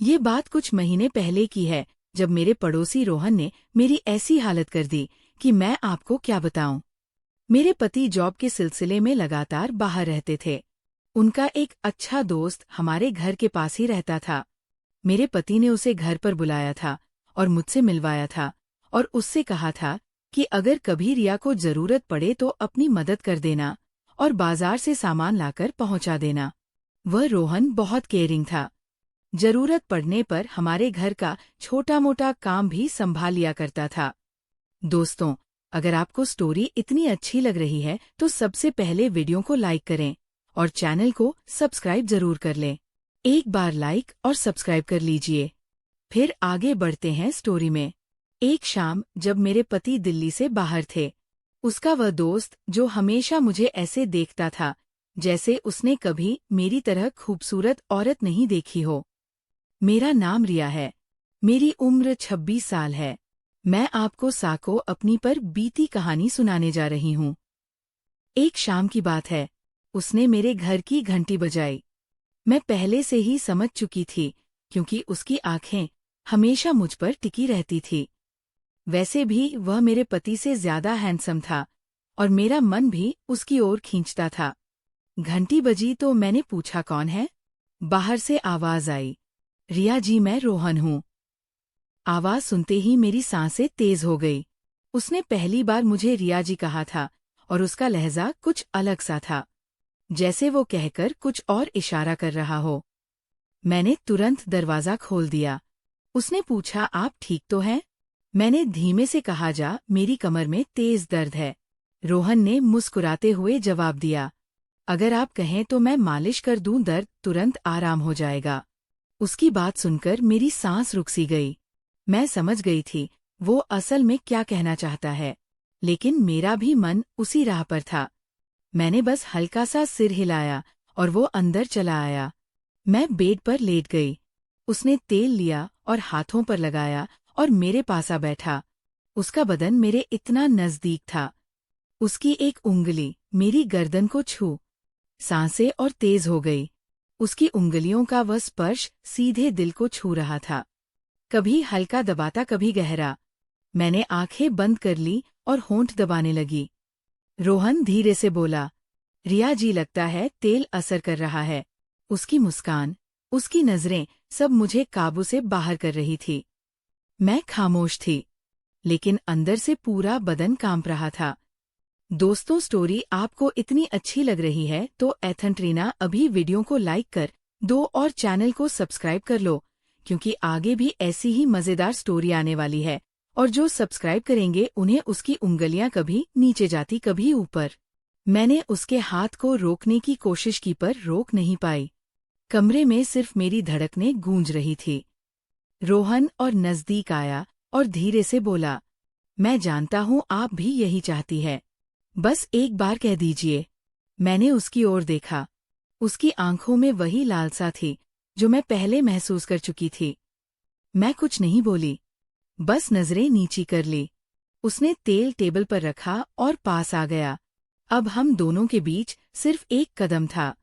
ये बात कुछ महीने पहले की है, जब मेरे पड़ोसी रोहन ने मेरी ऐसी हालत कर दी कि मैं आपको क्या बताऊं। मेरे पति जॉब के सिलसिले में लगातार बाहर रहते थे। उनका एक अच्छा दोस्त हमारे घर के पास ही रहता था। मेरे पति ने उसे घर पर बुलाया था और मुझसे मिलवाया था और उससे कहा था कि अगर कभी रिया को जरूरत पड़े तो अपनी मदद कर देना और बाजार से सामान लाकर पहुंचा देना। वह रोहन बहुत केयरिंग था। जरूरत पड़ने पर हमारे घर का छोटा मोटा काम भी संभाल लिया करता था। दोस्तों, अगर आपको स्टोरी इतनी अच्छी लग रही है तो सबसे पहले वीडियो को लाइक करें और चैनल को सब्सक्राइब जरूर कर लें। एक बार लाइक और सब्सक्राइब कर लीजिए। फिर आगे बढ़ते हैं स्टोरी में। एक शाम जब मेरे पति दिल्ली से बाहर थे, उसका वह दोस्त जो हमेशा मुझे ऐसे देखता था जैसे उसने कभी मेरी तरह खूबसूरत औरत नहीं देखी हो। मेरा नाम रिया है। मेरी उम्र 26 साल है। मैं आपको साको अपनी पर बीती कहानी सुनाने जा रही हूँ। एक शाम की बात है। उसने मेरे घर की घंटी बजाई। मैं पहले से ही समझ चुकी थी, क्योंकि उसकी आंखें हमेशा मुझ पर टिकी रहती थी। वैसे भी वह मेरे पति से ज्यादा हैंडसम था और मेरा मन भी उसकी ओर खींचता था। घंटी बजी तो मैंने पूछा, कौन है? बाहर से आवाज आई, रिया जी, मैं रोहन हूँ। आवाज सुनते ही मेरी सांसें तेज हो गई। उसने पहली बार मुझे रिया जी कहा था और उसका लहजा कुछ अलग सा था, जैसे वो कहकर कुछ और इशारा कर रहा हो। मैंने तुरंत दरवाजा खोल दिया। उसने पूछा, आप ठीक तो हैं? मैंने धीमे से कहा, जा, मेरी कमर में तेज दर्द है। रोहन ने मुस्कुराते हुए जवाब दिया, अगर आप कहें तो मैं मालिश कर दूं, दर्द तुरंत आराम हो जाएगा। उसकी बात सुनकर मेरी सांस रुक सी गई। मैं समझ गई थी वो असल में क्या कहना चाहता है, लेकिन मेरा भी मन उसी राह पर था। मैंने बस हल्का सा सिर हिलाया और वो अंदर चला आया। मैं बेड पर लेट गई। उसने तेल लिया और हाथों पर लगाया और मेरे पास आ बैठा। उसका बदन मेरे इतना नजदीक था। उसकी एक उंगली मेरी गर्दन को छू। सांसें और तेज हो गई। उसकी उंगलियों का वह स्पर्श सीधे दिल को छू रहा था, कभी हल्का दबाता, कभी गहरा। मैंने आंखें बंद कर ली और होंठ दबाने लगी। रोहन धीरे से बोला, रिया जी, लगता है तेल असर कर रहा है। उसकी मुस्कान, उसकी नजरें सब मुझे काबू से बाहर कर रही थी। मैं खामोश थी, लेकिन अंदर से पूरा बदन कांप रहा था। दोस्तों, स्टोरी आपको इतनी अच्छी लग रही है तो एथेंट्रीना अभी वीडियो को लाइक कर दो और चैनल को सब्सक्राइब कर लो, क्योंकि आगे भी ऐसी ही मजेदार स्टोरी आने वाली है। और जो सब्सक्राइब करेंगे उन्हें उसकी उंगलियां कभी नीचे जाती, कभी ऊपर। मैंने उसके हाथ को रोकने की कोशिश की पर रोक नहीं पाई। कमरे में सिर्फ मेरी धड़कनें गूंज रही थी। रोहन और नजदीक आया और धीरे से बोला, मैं जानता हूँ आप भी यही चाहती है, बस एक बार कह दीजिए। मैंने उसकी ओर देखा। उसकी आंखों में वही लालसा थी जो मैं पहले महसूस कर चुकी थी। मैं कुछ नहीं बोली, बस नजरें नीची कर ली। उसने तेल टेबल पर रखा और पास आ गया। अब हम दोनों के बीच सिर्फ एक कदम था।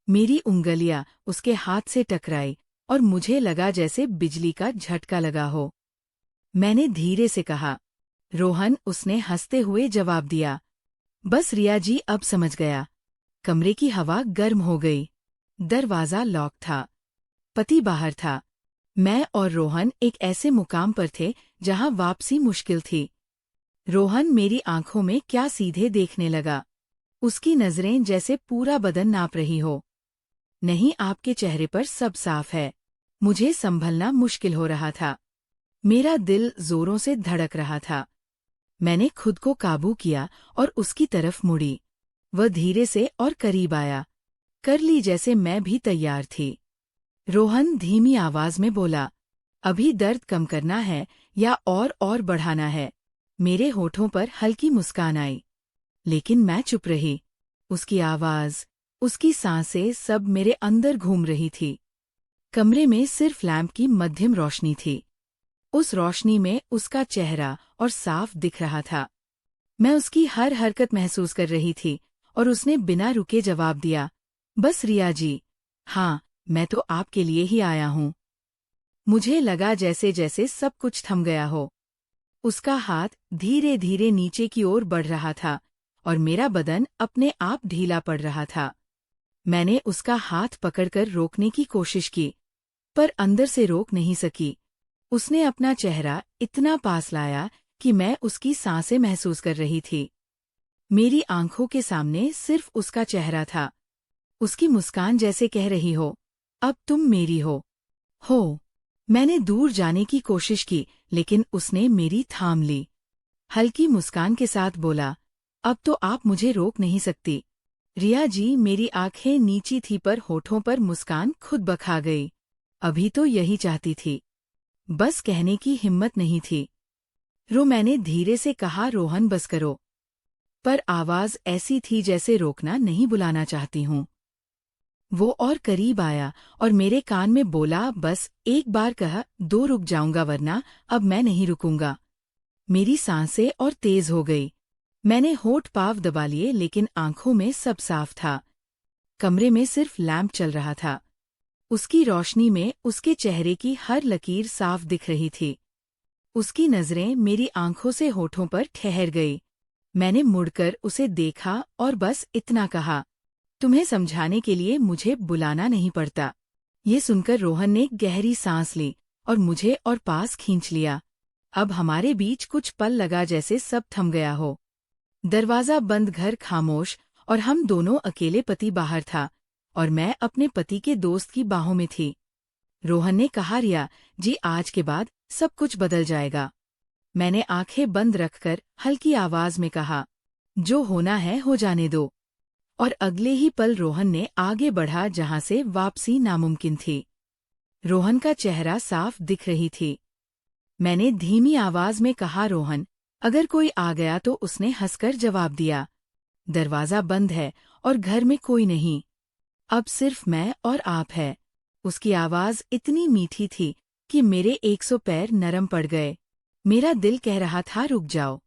मेरी उंगलियां उसके हाथ से टकराई और मुझे लगा जैसे बिजली का झटका लगा हो। मैंने धीरे से कहा, रोहन। उसने हंसते हुए जवाब दिया, बस रिया जी, अब समझ गया। कमरे की हवा गर्म हो गई। दरवाजा लॉक था। पति बाहर था। मैं और रोहन एक ऐसे मुकाम पर थे जहां वापसी मुश्किल थी। रोहन मेरी आंखों में क्या सीधे देखने लगा। उसकी नजरें जैसे पूरा बदन नाप रही हो। नहीं, आपके चेहरे पर सब साफ है। मुझे संभलना मुश्किल हो रहा था। मेरा दिल जोरों से धड़क रहा था। मैंने खुद को काबू किया और उसकी तरफ मुड़ी। वह धीरे से और करीब आया। कर ली जैसे मैं भी तैयार थी। रोहन धीमी आवाज में बोला, अभी दर्द कम करना है या और बढ़ाना है? मेरे होठों पर हल्की मुस्कान आई, लेकिन मैं चुप रही। उसकी आवाज, उसकी सांसें सब मेरे अंदर घूम रही थी। कमरे में सिर्फ लैंप की मध्यम रोशनी थी। उस रोशनी में उसका चेहरा और साफ दिख रहा था। मैं उसकी हर हरकत महसूस कर रही थी और उसने बिना रुके जवाब दिया, बस रिया जी, हाँ, मैं तो आपके लिए ही आया हूँ। मुझे लगा जैसे जैसे सब कुछ थम गया हो। उसका हाथ धीरे धीरे नीचे की ओर बढ़ रहा था और मेरा बदन अपने आप ढीला पड़ रहा था। मैंने उसका हाथ पकड़कर रोकने की कोशिश की, पर अंदर से रोक नहीं सकी। उसने अपना चेहरा इतना पास लाया कि मैं उसकी सांसें महसूस कर रही थी। मेरी आंखों के सामने सिर्फ उसका चेहरा था। उसकी मुस्कान जैसे कह रही हो, अब तुम मेरी हो। मैंने दूर जाने की कोशिश की, लेकिन उसने मेरी थाम ली। हल्की मुस्कान के साथ बोला, अब तो आप मुझे रोक नहीं सकती। रिया जी, मेरी आंखें नीची थी पर होठों पर मुस्कान खुद बखा गई। अभी तो यही चाहती थी, बस कहने की हिम्मत नहीं थी। मैंने धीरे से कहा, रोहन बस करो। पर आवाज ऐसी थी जैसे रोकना नहीं, बुलाना चाहती हूँ। वो और करीब आया और मेरे कान में बोला, बस एक बार कहा, दो रुक जाऊंगा, वरना अब मैं नहीं रुकूंगा। मेरी सांसें और तेज हो गई। मैंने होठ पांव दबा लिए, लेकिन आंखों में सब साफ था। कमरे में सिर्फ लैंप चल रहा था। उसकी रोशनी में उसके चेहरे की हर लकीर साफ दिख रही थी। उसकी नजरें मेरी आंखों से होठों पर ठहर गई। मैंने मुड़कर उसे देखा और बस इतना कहा, तुम्हें समझाने के लिए मुझे बुलाना नहीं पड़ता। ये सुनकर रोहन ने गहरी सांस ली और मुझे और पास खींच लिया। अब हमारे बीच कुछ पल लगा जैसे सब थम गया हो। दरवाजा बंद, घर खामोश और हम दोनों अकेले। पति बाहर था और मैं अपने पति के दोस्त की बाहों में थी। रोहन ने कहा, रिया जी, आज के बाद सब कुछ बदल जाएगा। मैंने आंखें बंद रखकर हल्की आवाज में कहा, जो होना है हो जाने दो। और अगले ही पल रोहन ने आगे बढ़ा जहां से वापसी नामुमकिन थी। रोहन का चेहरा साफ दिख रही थी। मैंने धीमी आवाज में कहा, रोहन, अगर कोई आ गया तो? उसने हंसकर जवाब दिया, दरवाजा बंद है और घर में कोई नहीं। अब सिर्फ मैं और आप है। उसकी आवाज इतनी मीठी थी कि मेरे 100 पैर नरम पड़ गए। मेरा दिल कह रहा था रुक जाओ,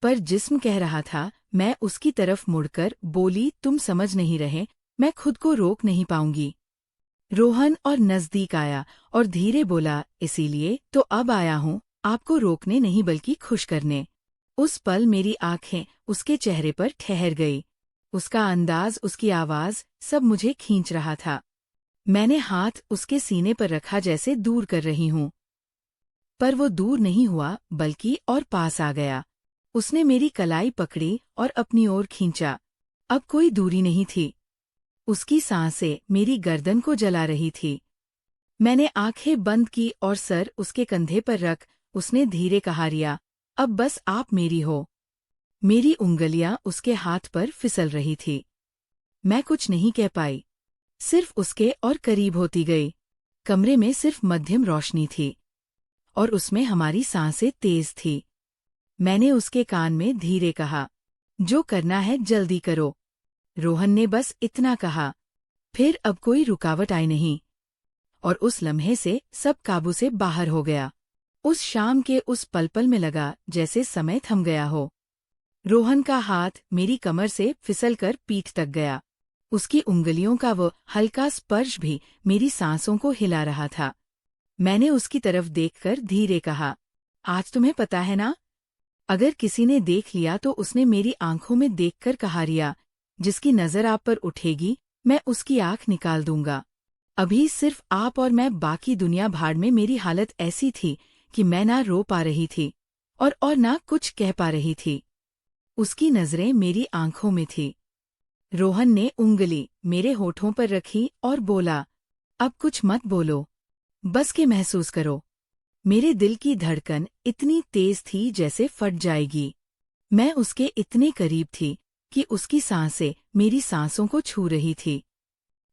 पर जिस्म कह रहा था। मैं उसकी तरफ मुड़कर बोली, तुम समझ नहीं रहे, मैं खुद को रोक नहीं पाऊंगी। रोहन और नजदीक आया और धीरे बोला, इसीलिए तो अब आया हूँ, आपको रोकने नहीं बल्कि खुश करने। उस पल मेरी आंखें उसके चेहरे पर ठहर गई। उसका अंदाज, उसकी आवाज, सब मुझे खींच रहा था। मैंने हाथ उसके सीने पर रखा जैसे दूर कर रही हूँ, पर वो दूर नहीं हुआ बल्कि और पास आ गया। उसने मेरी कलाई पकड़ी और अपनी ओर खींचा। अब कोई दूरी नहीं थी। उसकी सांसें मेरी गर्दन को जला रही थी। मैंने आंखें बंद की और सर उसके कंधे पर रख उसने धीरे कहा, रिया, अब बस आप मेरी हो। मेरी उंगलियां उसके हाथ पर फिसल रही थी। मैं कुछ नहीं कह पाई, सिर्फ उसके और करीब होती गई। कमरे में सिर्फ मध्यम रोशनी थी और उसमें हमारी सांसें तेज थी। मैंने उसके कान में धीरे कहा, जो करना है जल्दी करो। रोहन ने बस इतना कहा। फिर अब कोई रुकावट आई नहीं और उस लम्हे से सब काबू से बाहर हो गया। उस शाम के उस पल में लगा जैसे समय थम गया हो। रोहन का हाथ मेरी कमर से फिसलकर पीठ तक गया। उसकी उंगलियों का वो हल्का स्पर्श भी मेरी सांसों को हिला रहा था। मैंने उसकी तरफ देखकर धीरे कहा, आज तुम्हें पता है ना, अगर किसी ने देख लिया तो? उसने मेरी आंखों में देखकर कहा, रिया, जिसकी नजर आप पर उठेगी मैं उसकी आंख निकाल दूंगा। अभी सिर्फ आप और मैं, बाकी दुनिया भाड़ में। मेरी हालत ऐसी थी कि मैं ना रो पा रही थी और ना कुछ कह पा रही थी। उसकी नजरें मेरी आंखों में थी। रोहन ने उंगली मेरे होठों पर रखी और बोला, अब कुछ मत बोलो, बस के महसूस करो। मेरे दिल की धड़कन इतनी तेज थी जैसे फट जाएगी। मैं उसके इतने करीब थी कि उसकी सांसें मेरी सांसों को छू रही थी।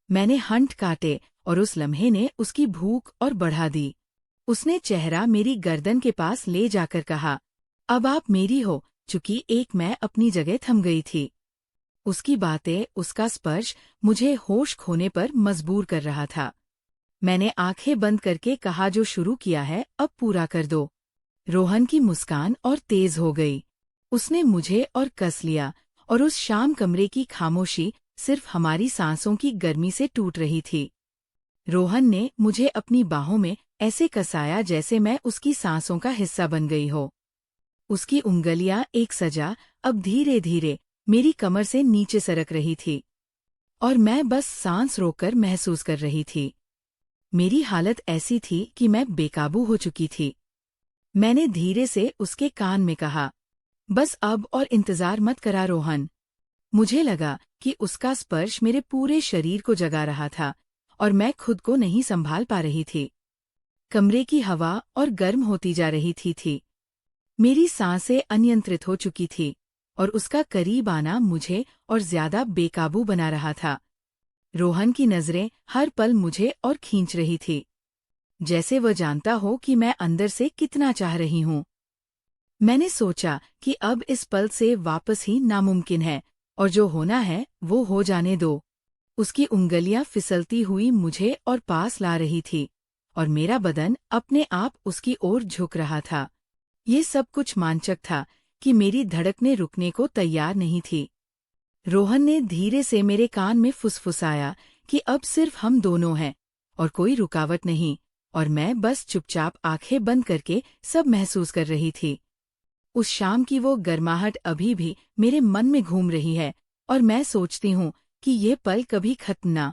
मैंने हंट काटे और उस लम्हे ने उसकी भूख और बढ़ा दी। उसने चेहरा मेरी गर्दन के पास ले जाकर कहा, अब आप मेरी हो। चूंकि एक मैं अपनी जगह थम गई थी। उसकी बातें, उसका स्पर्श मुझे होश खोने पर मजबूर कर रहा था। मैंने आंखें बंद करके कहा, जो शुरू किया है अब पूरा कर दो। रोहन की मुस्कान और तेज हो गई। उसने मुझे और कस लिया और उस शाम कमरे की खामोशी सिर्फ हमारी सांसों की गर्मी से टूट रही थी। रोहन ने मुझे अपनी बाहों में ऐसे कसाया जैसे मैं उसकी सांसों का हिस्सा बन गई हो। उसकी उंगलियां एक सजा अब धीरे धीरे मेरी कमर से नीचे सरक रही थी और मैं बस सांस रोककर महसूस कर रही थी। मेरी हालत ऐसी थी कि मैं बेकाबू हो चुकी थी। मैंने धीरे से उसके कान में कहा, बस अब और इंतजार मत करा रोहन। मुझे लगा कि उसका स्पर्श मेरे पूरे शरीर को जगा रहा था और मैं खुद को नहीं संभाल पा रही थी। कमरे की हवा और गर्म होती जा रही थी। मेरी सांसें अनियंत्रित हो चुकी थी और उसका करीब आना मुझे और ज्यादा बेकाबू बना रहा था। रोहन की नजरें हर पल मुझे और खींच रही थी, जैसे वह जानता हो कि मैं अंदर से कितना चाह रही हूं। मैंने सोचा कि अब इस पल से वापस ही नामुमकिन है और जो होना है वो हो जाने दो। उसकी उंगलियां फिसलती हुई मुझे और पास ला रही थी और मेरा बदन अपने आप उसकी ओर झुक रहा था। ये सब कुछ मांचक था कि मेरी धड़कनें रुकने को तैयार नहीं थी। रोहन ने धीरे से मेरे कान में फुसफुसाया कि अब सिर्फ हम दोनों हैं और कोई रुकावट नहीं, और मैं बस चुपचाप आंखें बंद करके सब महसूस कर रही थी। उस शाम की वो गर्माहट अभी भी मेरे मन में घूम रही है और मैं सोचती हूँ कि ये पल कभी खत्म ना